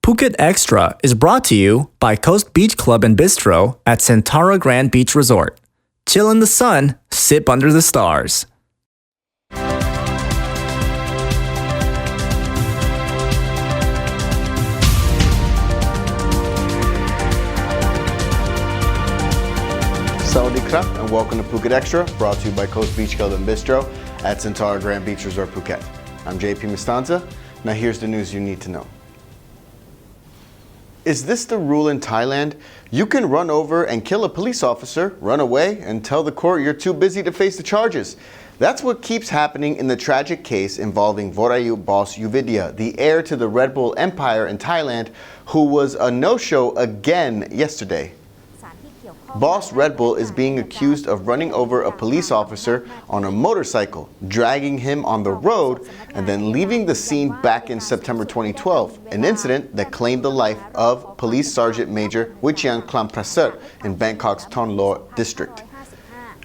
Phuket Extra is brought to you by Coast Beach Club and Bistro at Sentara Grand Beach Resort. Chill in the sun, sip under the stars. Sawadee krap and welcome to Phuket Extra, brought to you by Coast Beach Club and Bistro at Sentara Grand Beach Resort, Phuket. I'm JP Mistanza. Now here's the news you need to know. Is this the rule in Thailand? You can run over and kill a police officer, run away, and tell the court you're too busy to face the charges. That's what keeps happening in the tragic case involving Vorayu boss Yuvidya, the heir to the Red Bull empire in Thailand, who was a no-show again yesterday. Boss Red Bull is being accused of running over a police officer on a motorcycle, dragging him on the road, and then leaving the scene back in September 2012, an incident that claimed the life of Police Sergeant Major Wichian Klamprasert in Bangkok's Thon Lo district.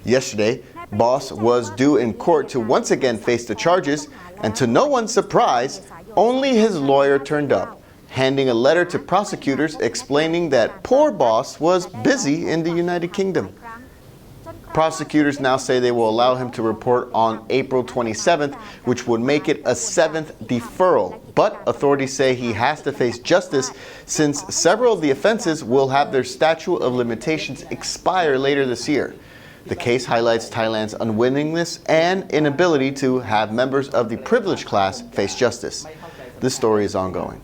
Yesterday, Boss was due in court to once again face the charges, and to no one's surprise, only his lawyer turned up, handing a letter to prosecutors explaining that poor Boss was busy in the United Kingdom. Prosecutors now say they will allow him to report on April 27th, which would make it a 7th deferral. But authorities say he has to face justice since several of the offenses will have their statute of limitations expire later this year. The case highlights Thailand's unwillingness and inability to have members of the privileged class face justice. This story is ongoing.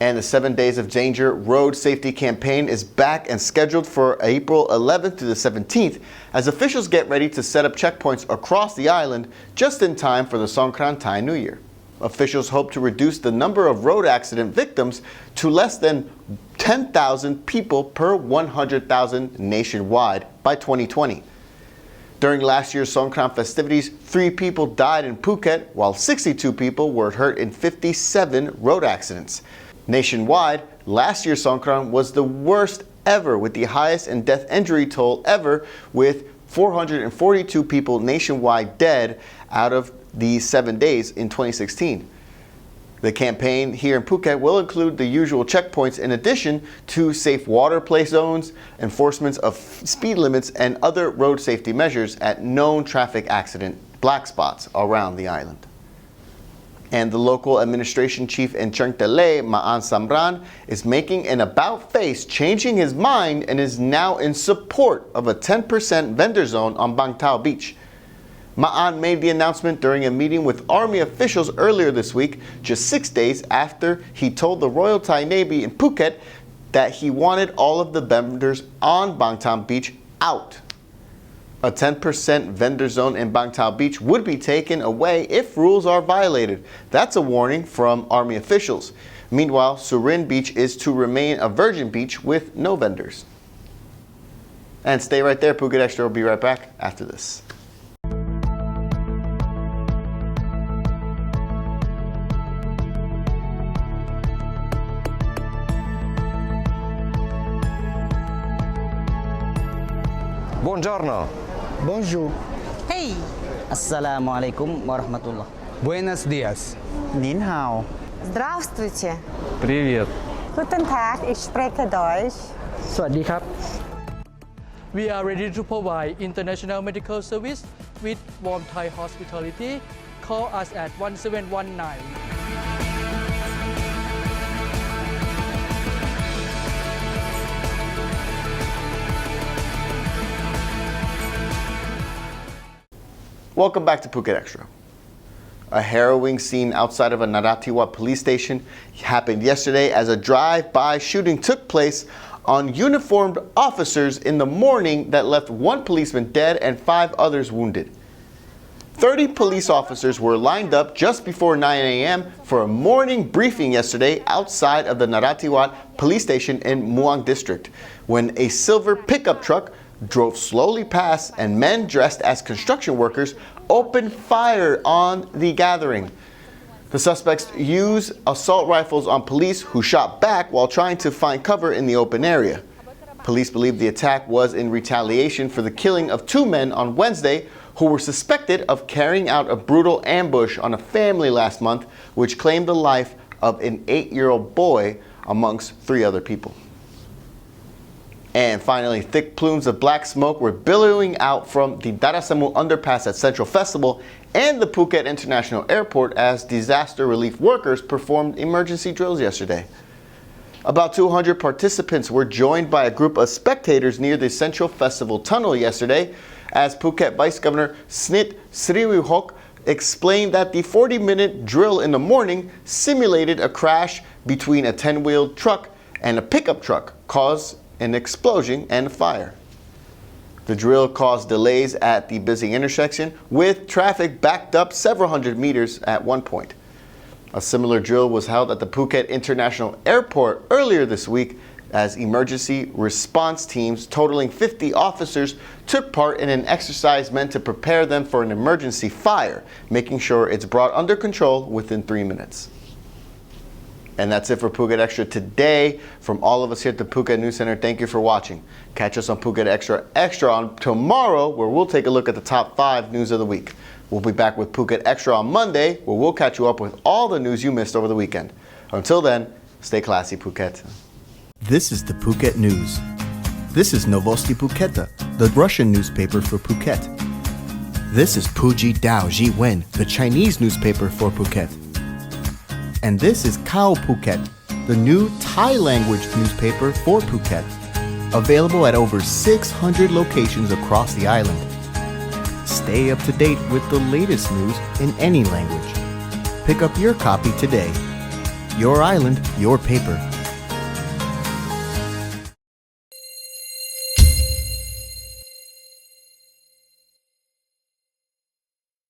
And the 7 Days of Danger road safety campaign is back and scheduled for April 11th to the 17th as officials get ready to set up checkpoints across the island just in time for the Songkran Thai New Year. Officials hope to reduce the number of road accident victims to less than 10,000 people per 100,000 nationwide by 2020. During last year's Songkran festivities, 3 people died in Phuket, while 62 people were hurt in 57 road accidents. Nationwide, last year's Songkran was the worst ever, with the highest in death injury toll ever, with 442 people nationwide dead out of these 7 days in 2016. The campaign here in Phuket will include the usual checkpoints in addition to safe water play zones, enforcement of speed limits, and other road safety measures at known traffic accident black spots around the island. And the local administration chief in Chengtele, Ma'an Samran, is making an about-face, changing his mind, and is now in support of a 10% vendor zone on Bang Tao Beach. Ma'an made the announcement during a meeting with army officials earlier this week, just 6 days after he told the Royal Thai Navy in Phuket that he wanted all of the vendors on Bang Tao Beach out. A 10% vendor zone in Bang Tao Beach would be taken away if rules are violated. That's a warning from army officials. Meanwhile, Surin Beach is to remain a virgin beach with no vendors. And stay right there, Phuket Extra will be right back after this. Buongiorno. Bonjour. Hey! Assalamualaikum warahmatullah. Buenos dias. Nin hao. Здравствуйте. Привет. Guten Tag, ich spreche Deutsch. สวัสดีครับ We are ready to provide international medical service with warm Thai hospitality. Call us at 1719. Welcome back to Phuket Extra. A harrowing scene outside of a Narathiwat police station happened yesterday as a drive-by shooting took place on uniformed officers in the morning that left 1 policeman dead and 5 others wounded. 30 police officers were lined up just before 9 a.m. for a morning briefing yesterday outside of the Narathiwat police station in Muang district when a silver pickup truck drove slowly past and men dressed as construction workers opened fire on the gathering. The suspects used assault rifles on police who shot back while trying to find cover in the open area. Police believe the attack was in retaliation for the killing of 2 men on Wednesday who were suspected of carrying out a brutal ambush on a family last month, which claimed the life of an 8-year-old boy amongst 3 other people. And finally, thick plumes of black smoke were billowing out from the Darasamu underpass at Central Festival and the Phuket International Airport as disaster relief workers performed emergency drills yesterday. About 200 participants were joined by a group of spectators near the Central Festival tunnel yesterday as Phuket Vice Governor Snit Sriwihok explained that the 40-minute drill in the morning simulated a crash between a 10-wheeled truck and a pickup truck, caused an explosion and a fire. The drill caused delays at the busy intersection, with traffic backed up several hundred meters at one point. A similar drill was held at the Phuket International Airport earlier this week as emergency response teams totaling 50 officers took part in an exercise meant to prepare them for an emergency fire, making sure it's brought under control within 3 minutes. And that's it for Phuket Extra today. From all of us here at the Phuket News Center, thank you for watching. Catch us on Phuket Extra on tomorrow, where we'll take a look at the top 5 news of the week. We'll be back with Phuket Extra on Monday, where we'll catch you up with all the news you missed over the weekend. Until then, stay classy, Phuket. This is the Phuket News. This is Novosti Phuketa, the Russian newspaper for Phuket. This is Puji Dao Jiwen, the Chinese newspaper for Phuket. And this is Khao Phuket, the new Thai language newspaper for Phuket, available at over 600 locations across the island. Stay up to date with the latest news in any language. Pick up your copy today. Your island, your paper.